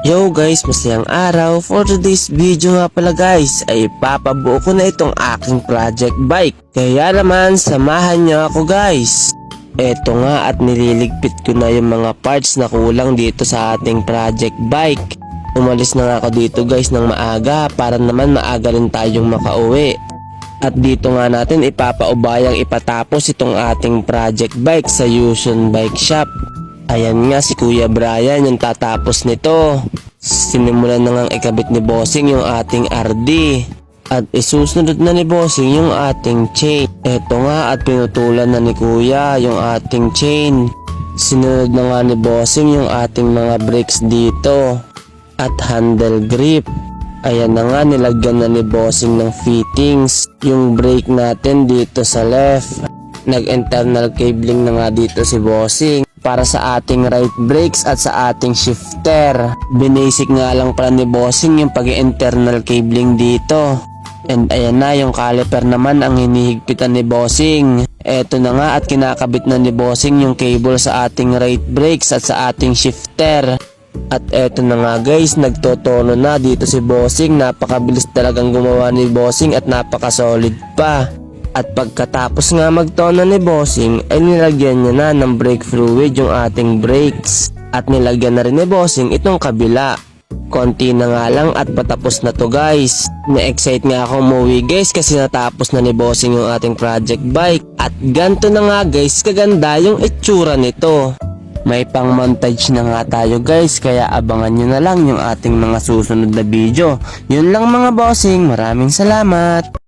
Yo guys, masayang araw. For today's video nga pala guys, ay ipapabuo ko na itong aking project bike. Kaya naman, samahan niyo ako guys. Eto nga at nililigpit ko na yung mga parts na kulang dito sa ating project bike. Umalis na nga ako dito guys ng maaga para naman maaga rin tayong makauwi. At dito nga natin ipapaubayang ipatapos itong ating project bike sa Yusun Bike Shop. Ayan nga si Kuya Brian yung tatapos nito. Sinimulan na ngang ikabit ni Bossing yung ating RD. At isusunod na ni Bossing yung ating chain. Eto nga at pinutulan na ni Kuya yung ating chain. Sinunod na nga ni Bossing yung ating mga brakes dito. At handle grip. Ayan na nga, nilagyan na ni Bossing ng fittings yung brake natin dito sa left. Nag-internal cabling na nga dito si Bossing para sa ating right brakes at sa ating shifter. Binasic nga lang pala ni Bossing yung pag-internal cabling dito. And ayan na, yung caliper naman ang hinihigpitan ni Bossing. Eto na nga at kinakabit na ni Bossing yung cable sa ating right brakes at sa ating shifter. At eto na nga guys, nagtotono na dito si Bossing. Napakabilis talagang gumawa ni Bossing at napaka-solid pa. At pagkatapos nga magtono ni Bossing ay nilagyan niya na ng brake fluid yung ating brakes. At nilagyan na rin ni Bossing itong kabila. Konti na nga lang at patapos na to guys. Na-excite nga ako umuwi guys kasi natapos na ni Bossing yung ating project bike. At ganto na nga guys, kaganda yung itsura nito. May pang montage na nga tayo guys, kaya abangan nyo na lang yung ating mga susunod na video. Yun lang mga bossing, maraming salamat.